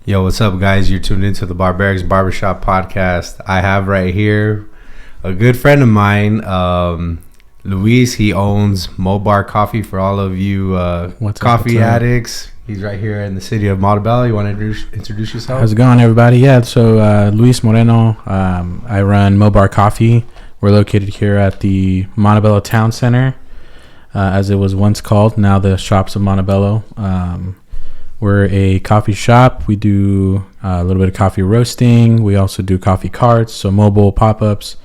Yo, what's up, guys? You're tuned into the Barberrics Barbershop podcast. I have right here a good friend of mine, Luis. He owns MOBAR Coffee for all of you coffee addicts. He's right here in the city of Montebello. You want to introduce yourself? How's it going, everybody? Yeah, so Luis Moreno. I run MOBAR Coffee. We're located here at the Montebello Town Center, as it was once called, now the Shops of Montebello. We're a coffee shop. We do a little bit of coffee roasting. We also do coffee carts, so mobile pop-ups,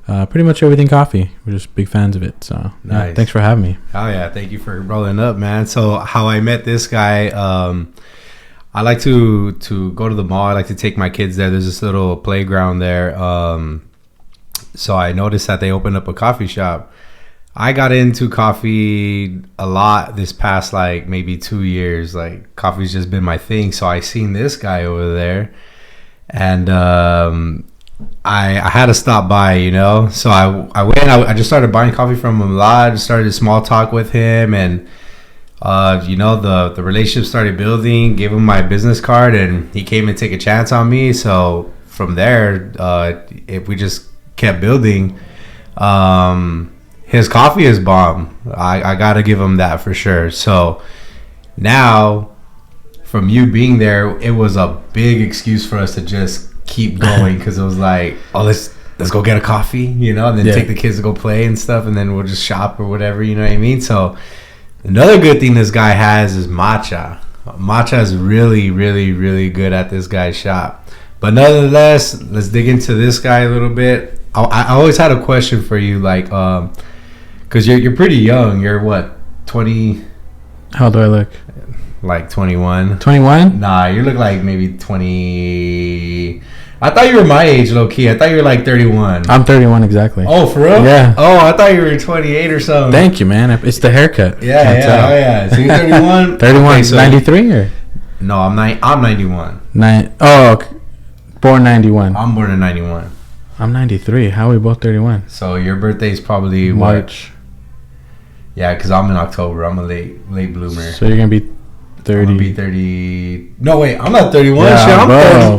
pretty much everything coffee. We're just big fans of it. So nice. Thanks for having me. Oh, yeah. Thank you for rolling up, man. So how I met this guy, I like to go to the mall. I like to take my kids there. There's this little playground there. So I noticed that they opened up a coffee shop. I got into coffee a lot this past maybe 2 years. Coffee's just been my thing. So I seen this guy over there, and I had to stop by, So I went. I just started buying coffee from him a lot. Just started small talk with him, and the relationship started building. Gave him my business card, and he came and take a chance on me. So from there, if we just kept building. His coffee is bomb. I gotta give him that for sure. So now, from you being there, it was a big excuse for us to just keep going, because it was like, oh, let's go get a coffee, and then take the kids to go play and stuff, and then we'll just shop or whatever, you know what I mean? So another good thing this guy has is matcha. Matcha is really, really, really good at this guy's shop. But nonetheless, let's dig into this guy a little bit. I always had a question for you, because you're pretty young. You're what, 20? How do I look? 21. 21? Nah, you look like maybe 20. I thought you were my age, low key. I thought you were 31. I'm 31 exactly. Oh, for real? Yeah. Oh, I thought you were 28 or something. Thank you, man. It's the haircut. Yeah. Oh, yeah. So you're 31? 31. Okay, so 93 or? No, I'm 91. Born 91. I'm born in 91. I'm 93. How are we both 31? So your birthday is probably March. Yeah, because I'm in October. I'm a late bloomer. So you're going to be 30. I'm going to be 30. No, wait. I'm not 31. Yeah, shit, I'm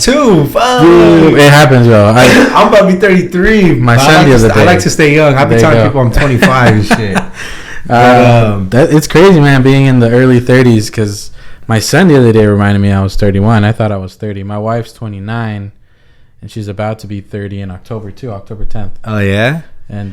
32. Fuck. Dude, it happens, bro. I'm about to be 33. My son the other day. I like to stay young. I've been telling people I'm 25 and shit. It's crazy, man, being in the early 30s, because my son the other day reminded me I was 31. I thought I was 30. My wife's 29. And she's about to be 30 in October, too, October 10th. Oh, yeah? And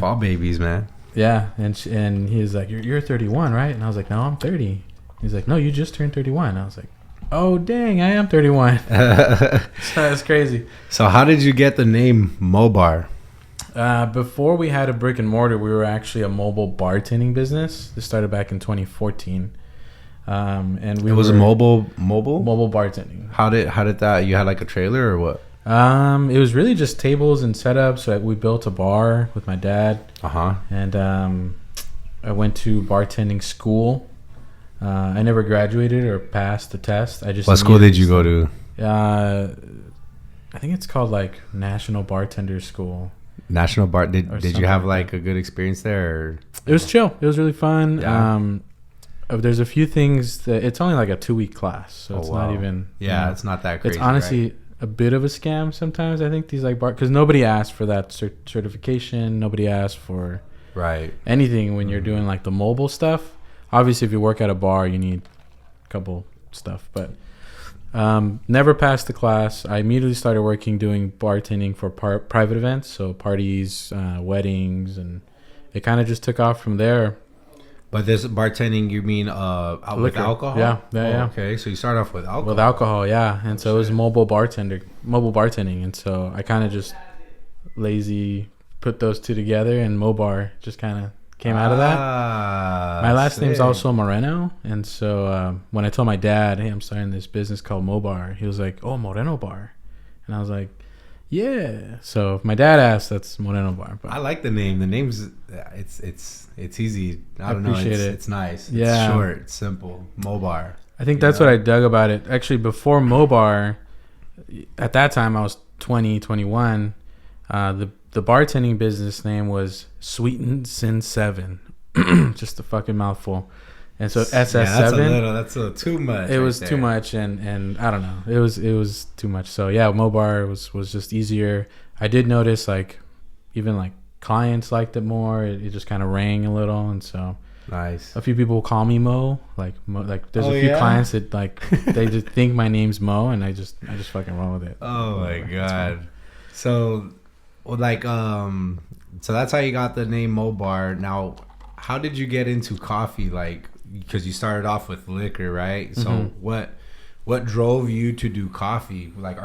fall babies, man. Yeah, and he was like, you're 31, right? And I was like, no, I'm 30. He's like, no, you just turned 31. I was like, oh, dang, I am 31. That's crazy. So how did you get the name MOBAR? Before we had a brick and mortar, we were actually a mobile bartending business. This started back in 2014. And it was a mobile bartending. How did that? You had a trailer or what? It was really just tables and setups. So we built a bar with my dad. And I went to bartending school. I never graduated or passed the test. What school did you go to? I think it's called National Bartender School. National Bar. Did you have a good experience there? Or? It was chill. It was really fun. Yeah. There's a few things that it's only a 2-week class, so it's not even. Yeah, it's not that crazy. It's honestly a bit of a scam sometimes. I think these because nobody asked for that certification. Nobody asked for anything when you're doing the mobile stuff. Obviously, if you work at a bar, you need a couple stuff, but never passed the class. I immediately started doing bartending for private events, so parties, weddings, and it kind of just took off from there. But this bartending, you mean with alcohol? Yeah. Okay, so you start off with alcohol. With alcohol, yeah. And so it was mobile bartending. And so I kind of just lazy put those two together, and MOBAR just kind of came out of that. My last name's also Moreno. And so when I told my dad, hey, I'm starting this business called MOBAR, he was like, oh, Moreno Bar. And I was like, yeah. So if my dad asked, that's Moreno Bar. But I like the name. The name's it's easy. I don't know. It's nice. Yeah. It's short. It's simple. MOBAR. I think that's what I dug about it. Actually, before MOBAR, at that time I was 21. The bartending business name was Sweetened Sin 7. Just a fucking mouthful. And so SS7, that's too much. It was too much, and I don't know. It was too much. So yeah, MOBAR was just easier. I did notice like even like clients liked it more. It just kind of rang a little, and so nice. A few people call me Mo. Like there's a few clients that like they just think my name's Mo, and I just fucking roll with it. Oh my god. So like so that's how you got the name MOBAR. Now, how did you get into coffee? Like, because you started off with liquor, right? So what drove you to do coffee? Like,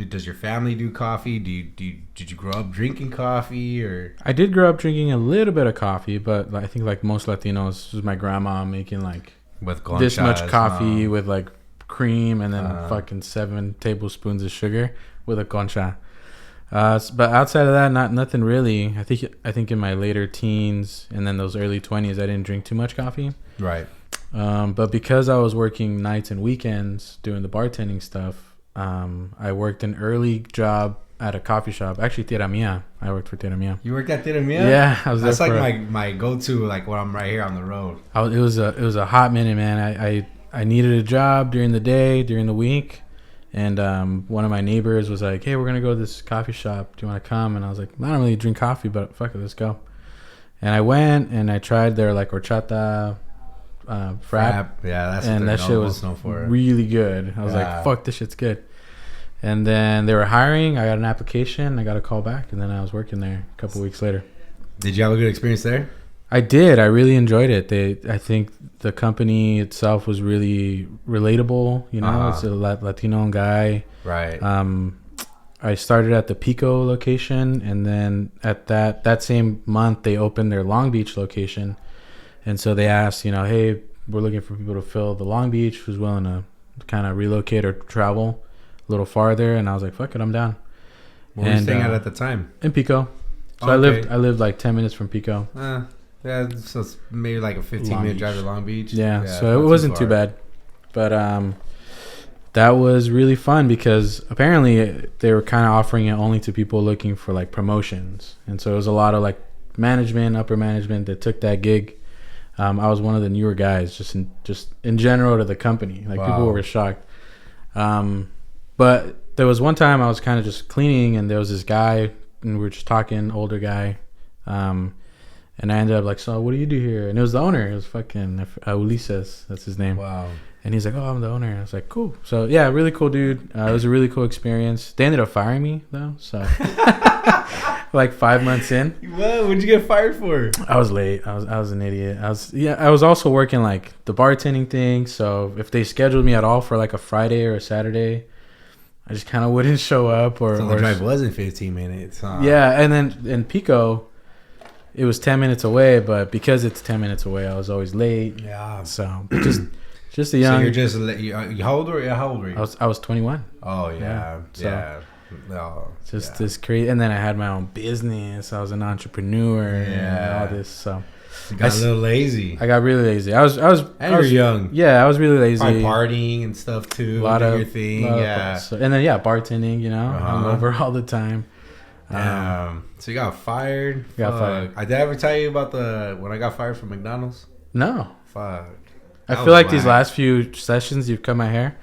does your family do coffee? Did you grow up drinking coffee? Or I did grow up drinking a little bit of coffee, but I think like most Latinos, it was my grandma making like with this much coffee with like cream and then fucking 7 tablespoons of sugar with a concha. But outside of that, nothing really. I think in my later teens and then those early 20s, I didn't drink too much coffee. Right. But because I was working nights and weekends doing the bartending stuff, I worked an early job at a coffee shop. Actually, Tierra Mia. I worked for Tierra Mia. You worked at Tierra Mia? Yeah, I was. That's like my go-to, like when I'm right here on the road. It was a hot minute, man. I needed a job during the day, during the week. And one of my neighbors was like, "Hey, we're gonna go to this coffee shop. Do you want to come?" And I was like, "I don't really drink coffee, but fuck it, let's go." And I went and I tried their like horchata frap. Yeah, that's and that shit was really good. I was like, "Fuck, this shit's good." And then they were hiring. I got an application. I got a call back, and then I was working there a couple weeks later. Did you have a good experience there? I did. I really enjoyed it. I think the company itself was really relatable. You know, it's a Latino guy. Right. I started at the Pico location, and then at that same month they opened their Long Beach location, and so they asked, you know, hey, we're looking for people to fill the Long Beach, who's willing to kind of relocate or travel a little farther, and I was like, fuck it, I'm down. Where were you staying at the time? In Pico. So I lived like 10 minutes from Pico. Yeah, so it's maybe like a 15-minute drive to Long Beach. Yeah, so it wasn't too bad. But that was really fun because apparently they were kind of offering it only to people looking for like promotions. And so it was a lot of like management, upper management that took that gig. I was one of the newer guys just in general to the company. Like people were shocked. But there was one time I was kind of just cleaning and there was this guy and we were just talking, older guy. And I ended up like, so what do you do here? And it was the owner. It was fucking Ulises. That's his name. Wow. And he's like, oh, I'm the owner. I was like, cool. So, yeah, really cool dude. It was a really cool experience. They ended up firing me, though. So, like 5 months in. What? What'd you get fired for? I was late. I was an idiot. I was also working like the bartending thing. So, if they scheduled me at all for like a Friday or a Saturday, I just kind of wouldn't show up. So the drive wasn't 15 minutes. Huh? Yeah. And then in Pico, it was 10 minutes away, but because it's 10 minutes away, I was always late. Yeah. So just a young. So you're just how old were you? I was 21. Oh yeah. Just this crazy, and then I had my own business. I was an entrepreneur. And all this. So you got a little lazy. I got really lazy. I was young. Yeah, I was really lazy. Probably partying and stuff too. A lot of your thing. Yeah. And then bartending. You know, I'm over all the time. So you got fired. Fired. I did ever tell you about when I got fired from McDonald's? No. Fuck. I feel like these last few sessions you've cut my hair,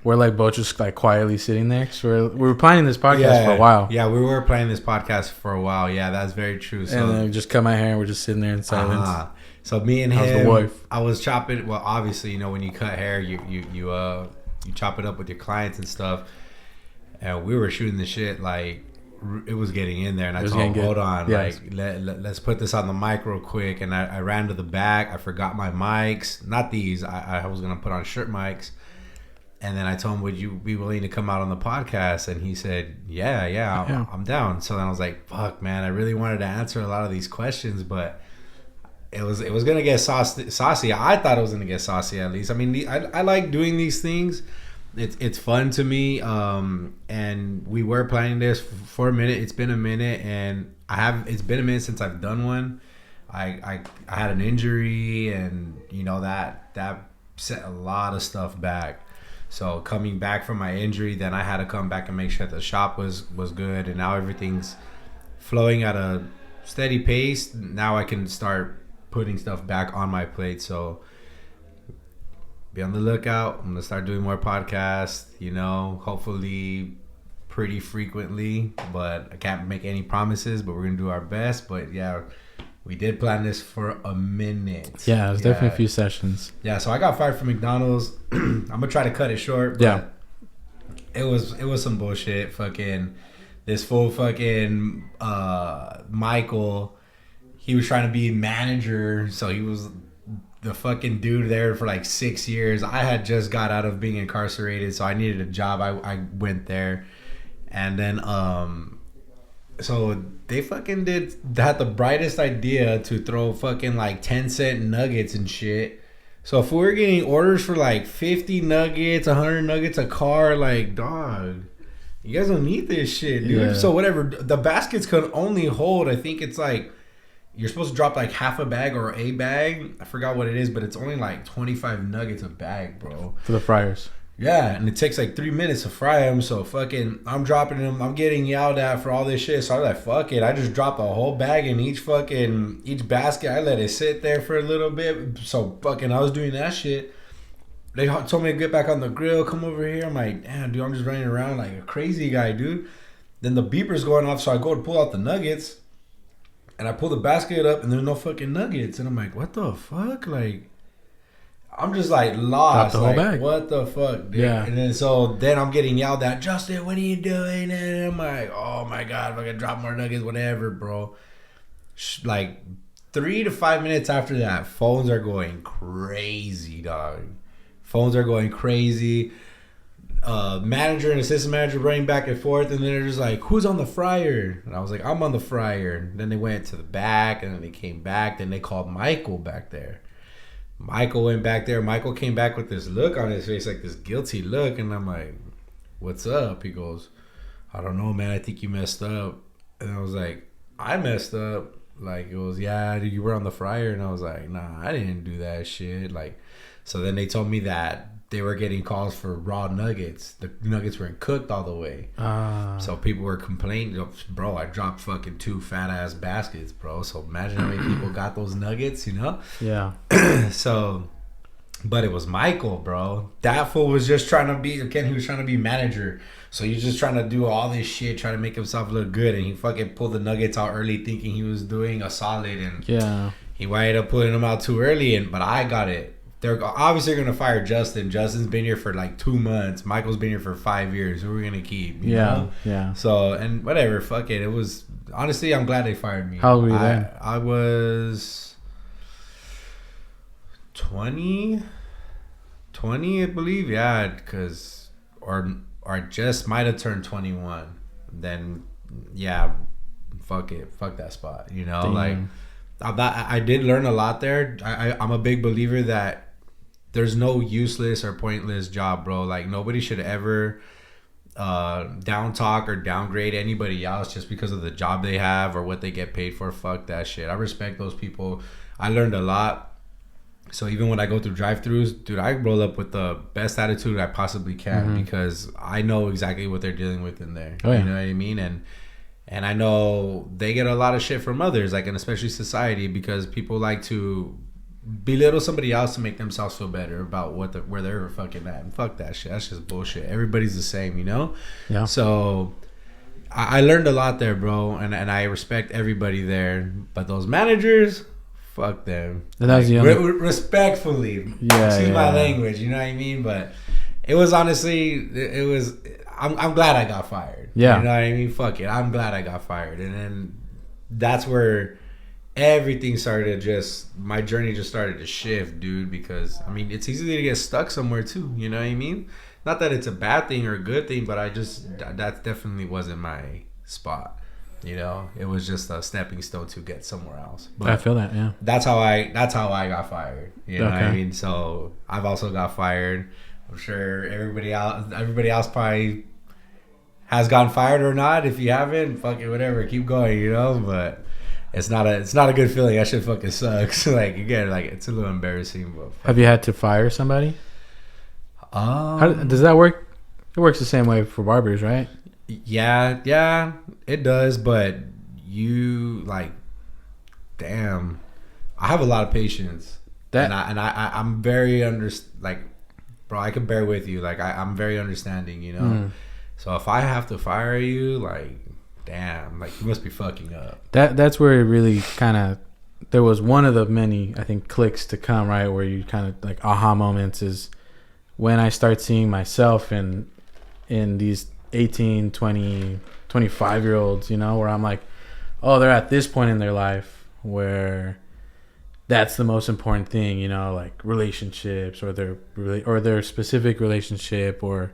we're like both just like quietly sitting there because we were planning this podcast for a while. Yeah, we were planning this podcast for a while. Yeah, that's very true. So, and then we just cut my hair and we're just sitting there in silence. So me and him, how's the wife? I was chopping. Well, obviously, you know, when you cut hair, you chop it up with your clients and stuff. And we were shooting the shit like. It was getting in there, and I told him, hold on, like let's put this on the mic real quick. And I ran to the back. I forgot my mics, not these. I was gonna put on shirt mics, and then I told him, would you be willing to come out on the podcast? And he said, yeah, I'm down. So then I was like, fuck, man, I really wanted to answer a lot of these questions, but it was gonna get saucy. I thought it was gonna get saucy at least. I mean, I like doing these things. It's fun to me, and we were planning this for a minute. It's been a minute, and it's been a minute since I've done one. I had an injury, and you know that set a lot of stuff back. So coming back from my injury, then I had to come back and make sure that the shop was good, and now everything's flowing at a steady pace. Now I can start putting stuff back on my plate. So be on the lookout. I'm gonna start doing more podcasts, hopefully pretty frequently, but I can't make any promises, but we're gonna do our best. But yeah, we did plan this for a minute. Yeah, it was definitely a few sessions. Yeah, so I got fired from McDonald's. I'm gonna try to cut it short, but it was some bullshit. Fucking this fool fucking Michael, he was trying to be manager, so he was the fucking dude there for like 6 years. I had just got out of being incarcerated, so I needed a job. I went there, and then so they fucking had the brightest idea to throw fucking like 10-cent nuggets and shit. So if we were getting orders for like 50 nuggets, 100 nuggets a car, like, dog, you guys don't need this shit, dude. Yeah. So whatever, the baskets can only hold, I think it's like, you're supposed to drop like half a bag or a bag. I forgot what it is, but it's only like 25 nuggets a bag, bro. For the fryers. Yeah, and it takes like 3 minutes to fry them. So fucking, I'm dropping them. I'm getting yelled at for all this shit. So I was like, fuck it. I just dropped a whole bag in each basket. I let it sit there for a little bit. So fucking, I was doing that shit. They told me to get back on the grill, come over here. I'm like, damn, dude, I'm just running around like a crazy guy, dude. Then the beeper's going off, so I go to pull out the nuggets. And I pull the basket up, and there's no fucking nuggets. And I'm like, what the fuck? Like, I'm just like lost. The whole bag. What the fuck, dude? Yeah. And then I'm getting yelled at, Justin, what are you doing? And I'm like, oh my God, if I can drop more nuggets, whatever, bro. Like 3 to 5 minutes after that, phones are going crazy, dog. Phones are going crazy. Manager and assistant manager running back and forth, and then they're just like, who's on the fryer? And I was like, I'm on the fryer. And then they went to the back, and then they came back. Then they called Michael back there. Michael went back there. Michael came back with this look on his face, like this guilty look. And I'm like, what's up? He goes, I don't know, man. I think you messed up. And I was like, I messed up. Like, it was, yeah, dude, you were on the fryer. And I was like, nah, I didn't do that shit. Like, so then they told me that they were getting calls for raw nuggets. The nuggets weren't cooked all the way. So people were complaining, bro, I dropped fucking 2 fat ass baskets, bro. So imagine how many people got those nuggets, Yeah. So, but it was Michael, bro. That fool was just trying to be, again, he was trying to be manager. So he was just trying to do all this shit, trying to make himself look good. And he fucking pulled the nuggets out early thinking he was doing a solid. And he ended up pulling them out too early. But I got it. They're obviously going to fire Justin. Justin's been here for like 2 months. Michael's been here for 5 years. Who are we going to keep? You know? Yeah. So, and whatever. Fuck it. It was, honestly, I'm glad they fired me. How old were you then? I was 20, I believe. Yeah, because, or I just might have turned 21. Then, yeah, fuck it. Fuck that spot. Damn. Like, I did learn a lot there. I'm a big believer that there's no useless or pointless job, bro. Like, nobody should ever down talk or downgrade anybody else just because of the job they have or what they get paid for. Fuck that shit. I respect those people. I learned a lot. So even when I go through drive-thrus, dude, I roll up with the best attitude I possibly can because I know exactly what they're dealing with in there. You know what I mean? And I know they get a lot of shit from others, like, and especially society, because people like to belittle somebody else to make themselves feel better about where they're fucking at. And fuck that shit. That's just bullshit. Everybody's the same, Yeah. So I learned a lot there, bro, and I respect everybody there. But those managers, fuck them. And that was the only... respectfully. Excuse my language, you know what I mean? But it was honestly, it was... I'm glad I got fired. Yeah. You know what I mean? Fuck it. I'm glad I got fired. And then that's where everything started my journey just started to shift, dude, because, I mean, it's easy to get stuck somewhere too. You know what I mean? Not that it's a bad thing or a good thing, but that definitely wasn't my spot. It was just a stepping stone to get somewhere else. But I feel that, yeah. That's how I got fired. You know what I mean? So I've also got fired. I'm sure everybody else probably has gotten fired or not. If you haven't, fuck it, whatever, keep going, But it's not a good feeling. That shit fucking sucks. Like, again, like, it's a little embarrassing. But have you had to fire somebody? How does that work? It works the same way for barbers, right? Yeah, it does. But you, like, damn, I have a lot of patience. I'm very like, bro, I can bear with you. Like I'm very understanding, you know. So if I have to fire you, like, damn, like you must be fucking up. That's where it really kind of, there was one of the many, I think, clicks to come, right, where you kind of like aha moments is when I start seeing myself in these 18, 20, 25-year-olds, you know, where I'm like, oh, they're at this point in their life where that's the most important thing, you know, like relationships or their specific relationship or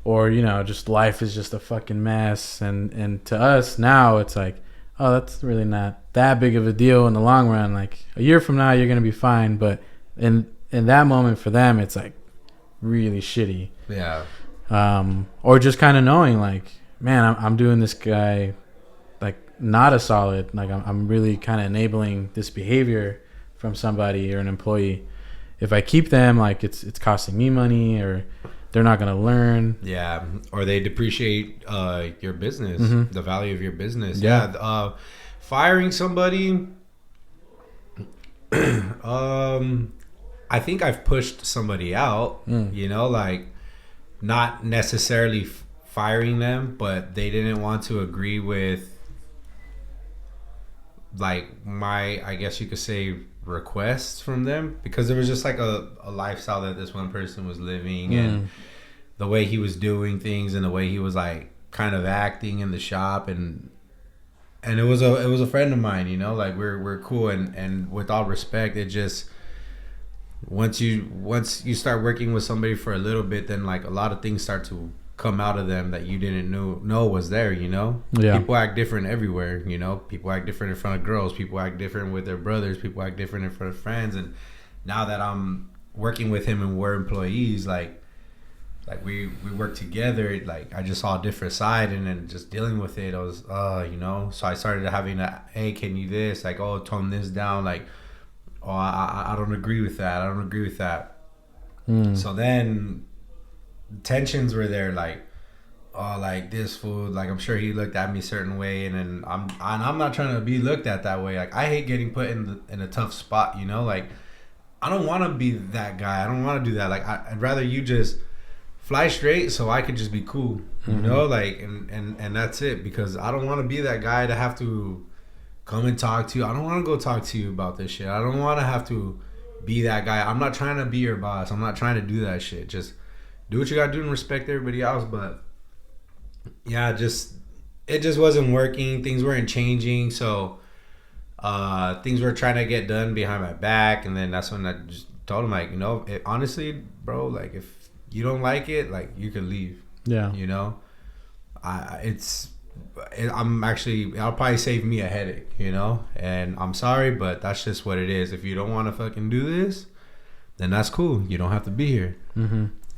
you know, just life is just a fucking mess. And to us now, it's like, oh, that's really not that big of a deal in the long run. Like a year from now, you're gonna be fine. But in that moment for them, it's like really shitty. Yeah. Or just kind of knowing like, man, I'm doing this guy like not a solid. Like I'm really kind of enabling this behavior from somebody or an employee. If I keep them, like it's costing me money, or they're not going to learn. Yeah. Or they depreciate your business, the value of your business. Yeah. Firing somebody, I think I've pushed somebody out, you know, like not necessarily firing them, but they didn't want to agree with like my, I guess you could say, requests from them, because there was just like a lifestyle that this one person was living and the way he was doing things and the way he was like kind of acting in the shop, and it was a friend of mine, you know, like we're cool, and with all respect, it just once you start working with somebody for a little bit, then like a lot of things start to come out of them that you didn't know was there, you know. People act different everywhere, you know. People act different in front of girls, people act different with their brothers, people act different in front of friends. And now that I'm working with him and we're employees, like we work together, like I just saw a different side, and then just dealing with it, I was you know, so I started having that, hey, can you this, like, oh, tone this down, like, oh, I don't agree with that. So then tensions were there, like, oh, like this food, like I'm sure he looked at me a certain way, and then I'm not trying to be looked at that way. Like I hate getting put in a tough spot, you know. Like I don't want to be that guy. I don't want to do that. Like I'd rather you just fly straight so I could just be cool, you know. Like and that's it, because I don't want to be that guy to have to come and talk to you. I don't want to go talk to you about this shit. I don't want to have to be that guy. I'm not trying to be your boss. I'm not trying to do that shit. Just do what you gotta do and respect everybody else. But yeah, it just wasn't working. Things weren't changing. So things were trying to get done behind my back, and then that's when I just told him, like, you know, honestly, bro, like if you don't like it, like you can leave. Yeah. You know, I'll probably save me a headache, you know, and I'm sorry, but that's just what it is. If you don't want to fucking do this, then that's cool. You don't have to be here.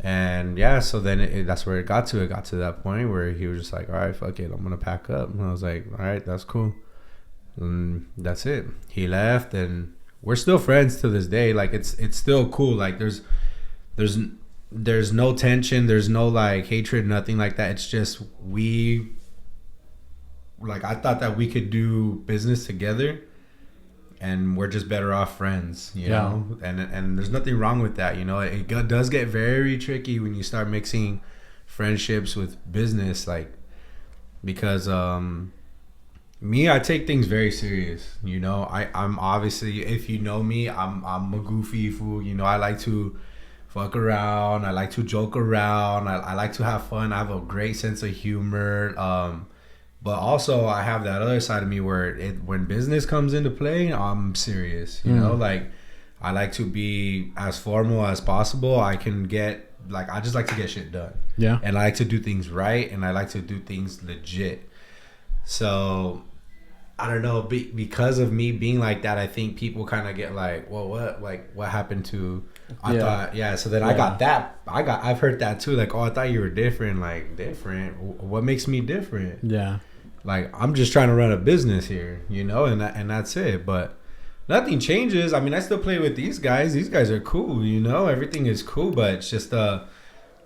And yeah, so then that's where it got to. It got to that point where he was just like, all right, fuck it, I'm gonna pack up. And I was like, all right, that's cool. And that's it. He left, and we're still friends to this day. Like it's still cool. Like there's no tension, there's no like hatred, nothing like that. It's just I thought that we could do business together, and we're just better off friends, you know? And there's nothing wrong with that, you know? It does get very tricky when you start mixing friendships with business, like, because me, I take things very serious, you know? I'm obviously, if you know me, I'm a goofy fool, you know? I like to fuck around, I like to joke around, I like to have fun, I have a great sense of humor, but also I have that other side of me where when business comes into play, I'm serious, you know, like I like to be as formal as possible. I just like to get shit done. Yeah. And I like to do things right, and I like to do things legit. So I don't know, because of me being like that, I think people kind of get like, well, what happened to, I thought, so then I got that, I've heard that too, like, oh, I thought you were different. Like, different? What makes me different? Yeah. Like, I'm just trying to run a business here, you know, and that's it. But nothing changes. I mean, I still play with these guys. These guys are cool, you know, everything is cool, but it's just,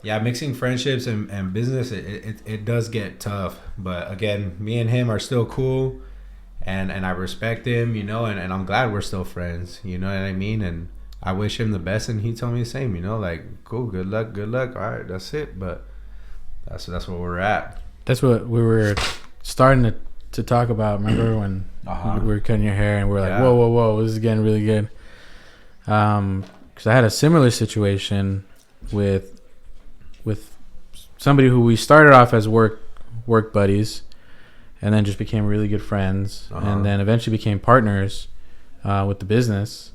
mixing friendships and business, it does get tough. But again, me and him are still cool. and I respect him, you know, and I'm glad we're still friends. You know what I mean? And I wish him the best, and he told me the same. You know, like, cool, good luck. All right, that's it. But that's where we're at. That's what we were starting to talk about. Remember when we were cutting your hair and we were like, whoa, this is getting really good. Because I had a similar situation with somebody who we started off as work buddies, and then just became really good friends, and then eventually became partners with the business.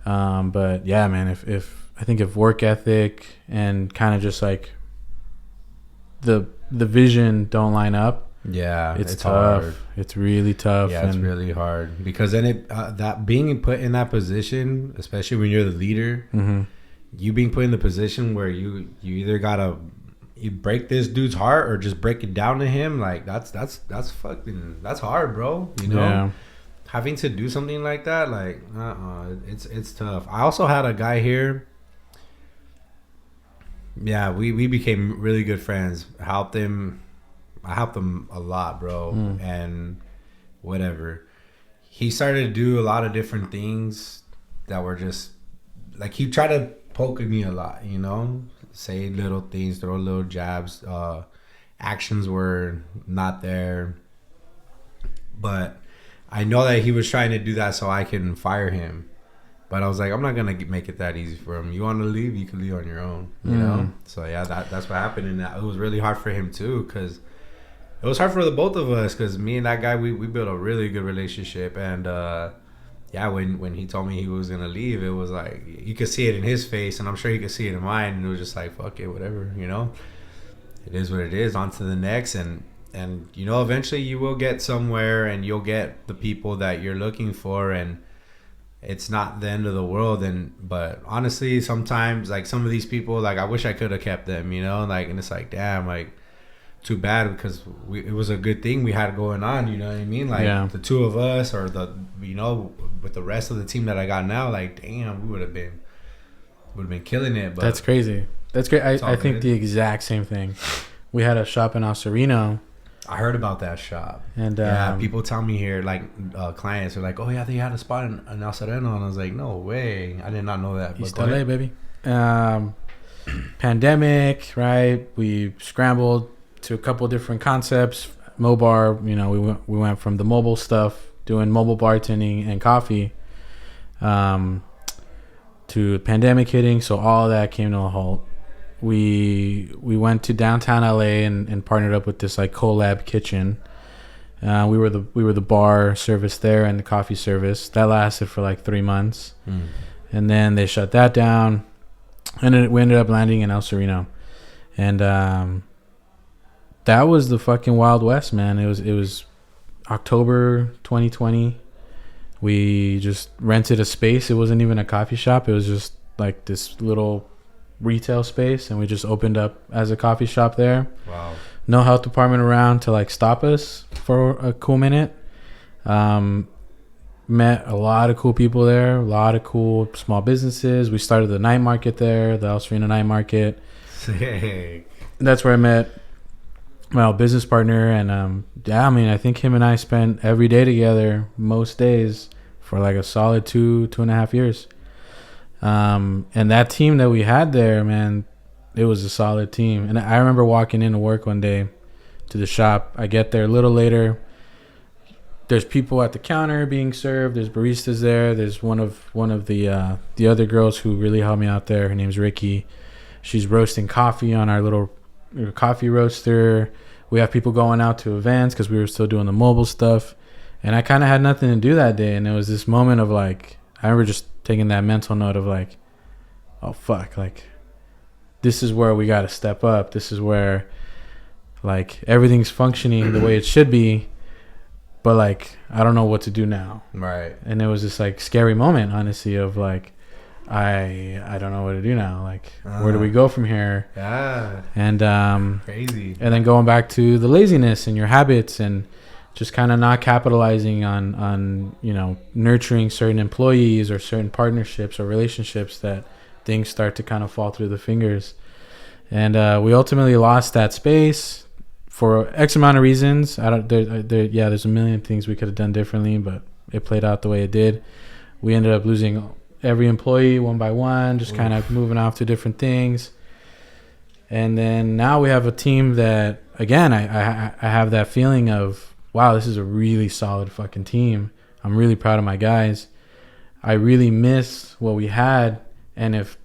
But yeah, man, if I think if work ethic and kind of just like the vision don't line up, yeah, it's tough. Hard. It's really tough. Yeah, it's really hard because then that being put in that position, especially when you're the leader, you being put in the position where you either gotta break this dude's heart or just break it down to him. Like that's hard, bro. You know, having to do something like that, like it's tough. I also had a guy here. Yeah, we became really good friends. I helped him a lot, bro. And whatever. He started to do a lot of different things that were just like, he tried to poke at me a lot, you know, say little things, throw little jabs. Actions were not there. But I know that he was trying to do that so I can fire him. But I was like, I'm not going to make it that easy for him. You want to leave, you can leave on your own, you know? So, yeah, that's what happened. And it was really hard for him, too, because it was hard for the both of us, because me and that guy, we built a really good relationship. And, yeah, when he told me he was going to leave, it was like, you could see it in his face, and I'm sure you could see it in mine. And it was just like, fuck it, whatever, you know? It is what it is. On to the next. And you know, eventually you will get somewhere, and you'll get the people that you're looking for, and it's not the end of the world. But honestly, sometimes, like, some of these people, like, I wish I could have kept them, you know, like, and it's like, damn, like, too bad, because it was a good thing we had going on, you know what I mean? Like, the two of us, or the, you know, with the rest of the team that I got now, like, damn, we would have been killing it. But that's crazy. That's great. I think the exact same thing. We had a shop in El Sereno. I heard about that shop. And yeah, people tell me here, like, clients are like, oh yeah, they had a spot in El Sereno, and I was like, no way, I did not know that. East LA, baby. Pandemic, right? We scrambled to a couple different concepts. MOBAR, you know, we went from the mobile stuff, doing mobile bartending and coffee, to pandemic hitting, so all of that came to a halt. We went to downtown LA and partnered up with this like collab kitchen. We were the bar service there and the coffee service. That lasted for like 3 months, and then they shut that down, and we ended up landing in El Sereno, and that was the fucking Wild West, man. It was October 2020. We just rented a space. It wasn't even a coffee shop. It was just like this little retail space, and we just opened up as a coffee shop there. Wow. No health department around to like stop us for a cool minute. Met a lot of cool people there, a lot of cool small businesses. We started the night market there, the El Sereno night market. Sick. That's where I met my old business partner, and yeah, I mean, I think him and I spent every day together most days for like a solid 2.5 years. And that team that we had there, man, it was a solid team. And I remember walking into work one day to the shop. I get there a little later. There's people at the counter being served. There's baristas there. There's one of the other girls who really helped me out there. Her name's Ricky. She's roasting coffee on our little coffee roaster. We have people going out to events because we were still doing the mobile stuff. And I kind of had nothing to do that day. And it was this moment of like, I remember just taking that mental note of like, oh fuck, like this is where we got to step up. This is where like everything's functioning the way it should be, but like I don't know what to do now. Right. And it was this like scary moment, honestly, of like I don't know what to do now. Like where do we go from here? Yeah. And crazy. And then going back to the laziness and your habits and just kind of not capitalizing on you know, nurturing certain employees or certain partnerships or relationships, that things start to kind of fall through the fingers. And we ultimately lost that space for X amount of reasons, I don't. There's a million things we could have done differently, but it played out the way it did. We ended up losing every employee one by one, just kind of moving off to different things. And then now we have a team that, again, I have that feeling of, wow, this is a really solid fucking team. I'm really proud of my guys. I really miss what we had, and if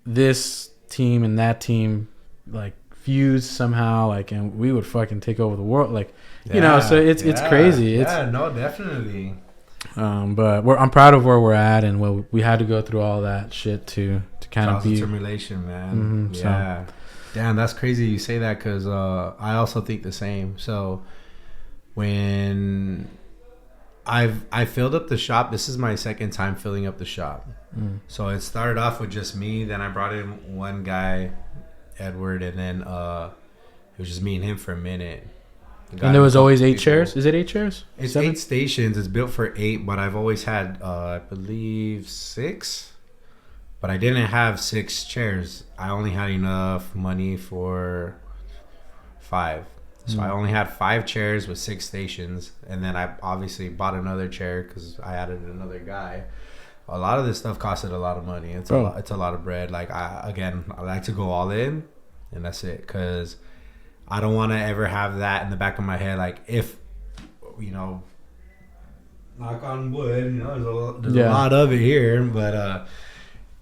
this team and that team like fuse somehow, like, and we would fucking take over the world, like, you know. So it's crazy. No, definitely. But I'm proud of where we're at, and we had to go through all that shit to kind of be tribulation, man. Yeah. So. Damn, that's crazy you say that, because I also think the same. So when I filled up the shop, this is my second time filling up the shop. So it started off with just me, then I brought in one guy, Edward, and then it was just me and him for a minute. And there was always 8 chairs? Is it 8 chairs? It's 8 stations. It's built for 8, but I've always had, I believe, 6. But I didn't have 6 chairs. I only had enough money for 5. So I only had 5 chairs with 6 stations. And then I obviously bought another chair because I added another guy. A lot of this stuff costed a lot of money. It's a lot of bread. Like, I like to go all in, and that's it. Because I don't want to ever have that in the back of my head. Like, if, you know, knock on wood, you know, there's a lot of it here. But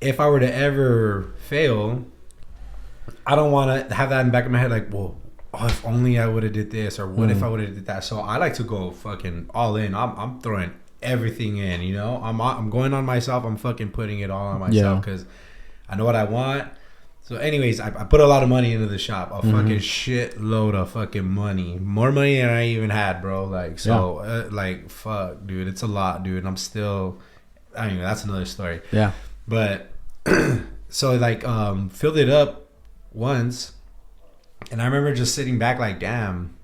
if I were to ever fail, I don't want to have that in the back of my head. Like, well, if only I would have did this, or what if I would have did that. So I like to go fucking all in. I'm throwing everything in, you know. I'm going on myself. I'm fucking putting it all on myself because I know what I want. So anyways, I put a lot of money into the shop. A fucking shitload of fucking money. More money than I even had, bro. Like, so like, fuck, dude. It's a lot, dude. I'm still, I mean, that's another story. Yeah. But so like filled it up once, and I remember just sitting back like, damn,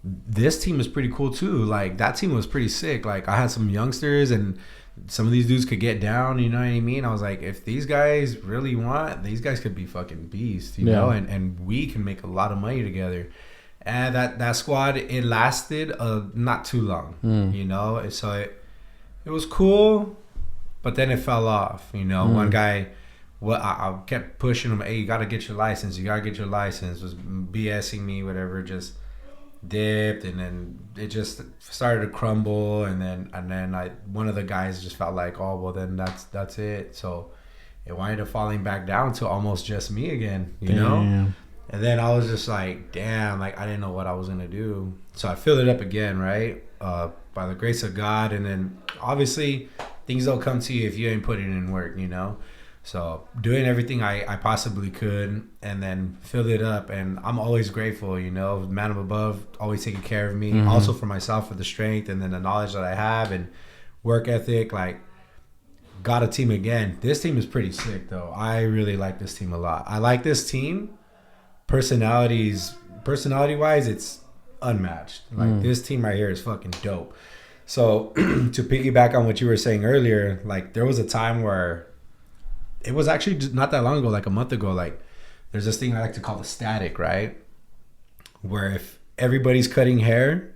this team is pretty cool too. Like, that team was pretty sick. Like, I had some youngsters, and some of these dudes could get down, you know what I mean? I was like, if these guys really want, these guys could be fucking beasts, you know, and we can make a lot of money together. And that squad, it lasted not too long, you know? And so it was cool, but then it fell off, you know? One guy, I kept pushing him, hey, you got to get your license. You got to get your license. Was BSing me, whatever, just dipped, and then it just started to crumble, and then one of the guys just felt like, oh, well, then that's it. So it wind up falling back down to almost just me again, you know. And then I was just like, damn, like, I didn't know what I was gonna do. So I filled it up again, right, by the grace of God. And then obviously things don't come to you if you ain't putting in work, you know. So doing everything I possibly could, and then filled it up. And I'm always grateful, you know, man above always taking care of me. Also for myself, for the strength and then the knowledge that I have and work ethic. Like, got a team again. This team is pretty sick, though. I really like this team a lot. I like this team. Personality-wise, it's unmatched. Like, this team right here is fucking dope. So to piggyback on what you were saying earlier, like, there was a time where it was actually just not that long ago, like a month ago, like, there's this thing I like to call the static, right? Where if everybody's cutting hair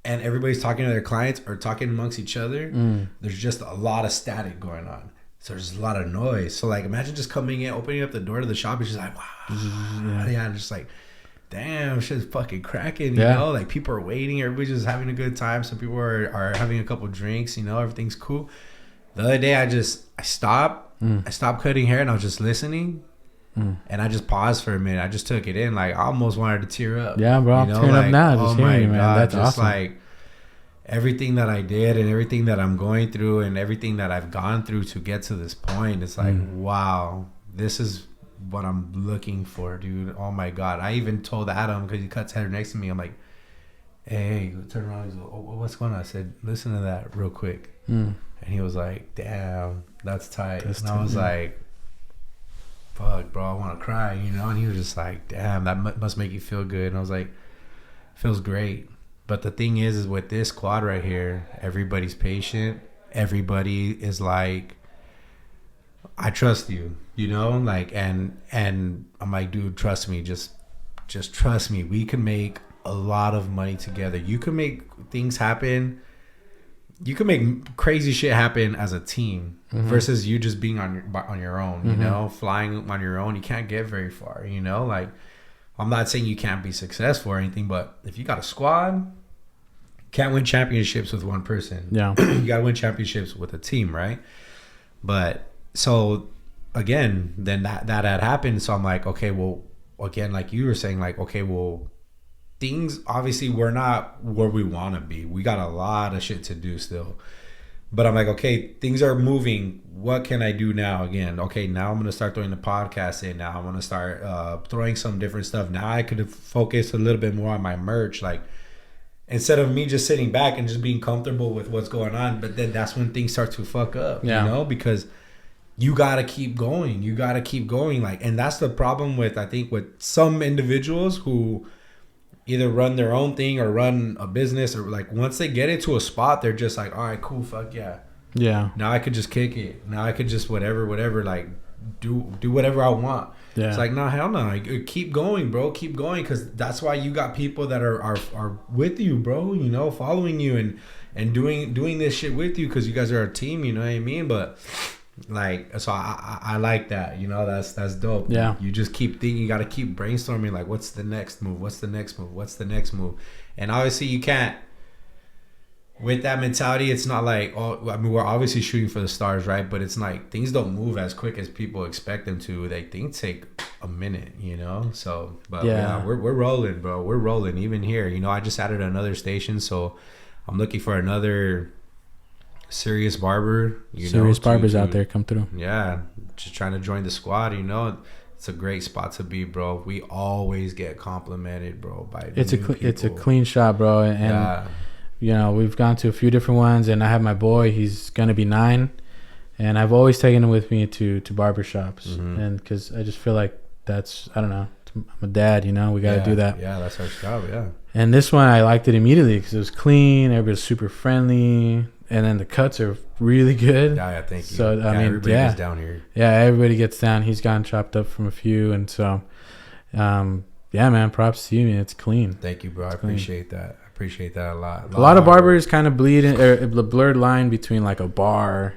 and everybody's talking to their clients or talking amongst each other, there's just a lot of static going on. So there's a lot of noise. So, like, imagine just coming in, opening up the door to the shop, it's just like, wow. Yeah, just like, damn, shit's fucking cracking, you know? Like, people are waiting, everybody's just having a good time. Some people are having a couple drinks, you know, everything's cool. The other day, I stopped. I stopped cutting hair, and I was just listening. And I just paused for a minute. I just took it in. Like, I almost wanted to tear up. Yeah, bro, I'm tearing up now. Just hearing you, man. That's just awesome. Like, everything that I did and everything that I'm going through and everything that I've gone through to get to this point, it's like, wow, this is what I'm looking for, dude. Oh my God. I even told Adam, because he cuts hair next to me, I'm like, hey, turn around. He's like, oh, what's going on? I said, listen to that real quick. And he was like, damn, that's tight. And I was like, fuck, bro, I want to cry, you know? And he was just like, damn, that must make you feel good. And I was like, feels great. But the thing is with this squad right here, everybody's patient. Everybody is like, I trust you, you know? Like, and I'm like, dude, trust me. Just just trust me, we can make a lot of money together. You can make things happen. You can make crazy shit happen as a team versus you just being on your own, you know, flying on your own. You can't get very far, you know, like I'm not saying you can't be successful or anything, but if you got a squad, can't win championships with one person. Yeah. You got to win championships with a team, right? But so again, then that had happened. So I'm like, okay, well, again, like you were saying, like, okay, well, things obviously we're not where we want to be. We got a lot of shit to do still. But I'm like, okay, things are moving. What can I do now? Again, okay, now I'm going to start throwing the podcast in. Now I'm going to start throwing some different stuff. Now I could focus a little bit more on my merch. Like, instead of me just sitting back and just being comfortable with what's going on. But then that's when things start to fuck up, you know, because you got to keep going. You got to keep going. Like, and that's the problem with, I think, with some individuals who either run their own thing or run a business, or like once they get into a spot, they're just like, all right, cool, fuck yeah. Yeah. Now I could just kick it. Now I could just whatever, like do whatever I want. Yeah. It's like, no, hell no. Like, keep going, bro. Keep going, because that's why you got people that are with you, bro. You know, following you and doing this shit with you, because you guys are a team. You know what I mean? But like, so I like that. You know, that's dope. Yeah. You just keep thinking. You got to keep brainstorming. Like, what's the next move? What's the next move? What's the next move? And obviously, you can't. With that mentality, it's not like, oh, I mean, we're obviously shooting for the stars, right? But it's like things don't move as quick as people expect them to. They things take a minute, you know? So, but yeah, we're rolling, bro. We're rolling. Even here, you know, I just added another station, so I'm looking for another serious barber. Serious barbers out there, come through. Yeah, just trying to join the squad, you know? It's a great spot to be, bro. We always get complimented, bro, by it's a clean shop, bro. And yeah. You know, we've gone to a few different ones, and I have my boy. He's gonna be 9, and I've always taken him with me to barbershops, and because I just feel like that's, I don't know, I'm a dad, you know, we gotta do that. Yeah, that's our job. Yeah. And this one, I liked it immediately because it was clean. Everybody's super friendly, and then the cuts are really good. Yeah, thank you. So I mean, everybody gets down here. Yeah, everybody gets down. He's gotten chopped up from a few, and so, yeah, man, props to you, man. It's clean. Thank you, bro. I appreciate that. Appreciate that a lot. A lot of barbers kind of bleed in, or the blurred line between like a bar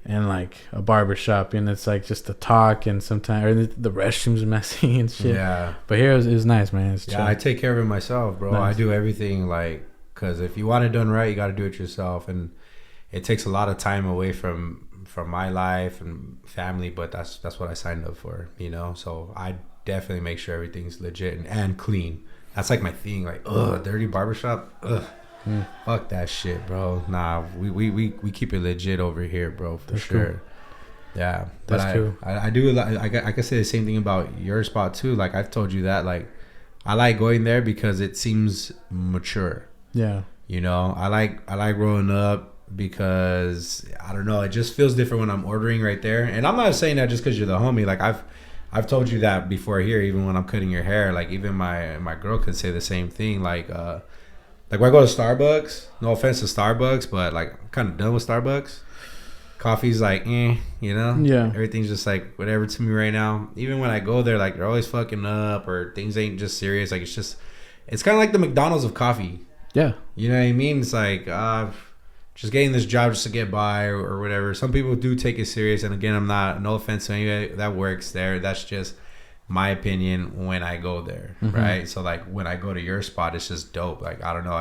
and like a barbershop, and it's like just the talk, and sometimes or the restroom's messy and shit. Yeah. But here it was nice, man. It's chill. I take care of it myself, bro. Nice. I do everything like, because if you want it done right, you got to do it yourself, and it takes a lot of time away from my life and family. But that's what I signed up for, you know. So I definitely make sure everything's legit and clean. That's like my thing. Like, dirty barbershop. Fuck that shit, bro. Nah, we keep it legit over here, bro, for that's sure. Cool. Yeah, that's cool. I do. I can say the same thing about your spot too. Like I've told you that. Like I like going there because it seems mature. Yeah. You know, I like growing up because I don't know. It just feels different when I'm ordering right there. And I'm not saying that just because you're the homie. Like I've told you that before here, even when I'm cutting your hair. Like even my girl could say the same thing. Like when I go to Starbucks, no offense to Starbucks, but like I'm kind of done with Starbucks. Coffee's like, you know? Yeah. Everything's just like whatever to me right now. Even when I go there, like they're always fucking up or things ain't just serious. Like it's kind of like the McDonald's of coffee. Yeah. You know what I mean? It's like, just getting this job just to get by or whatever. Some people do take it serious, and again, no offense to anybody that works there. That's just my opinion when I go there, right? So like when I go to your spot, it's just dope. Like I don't know,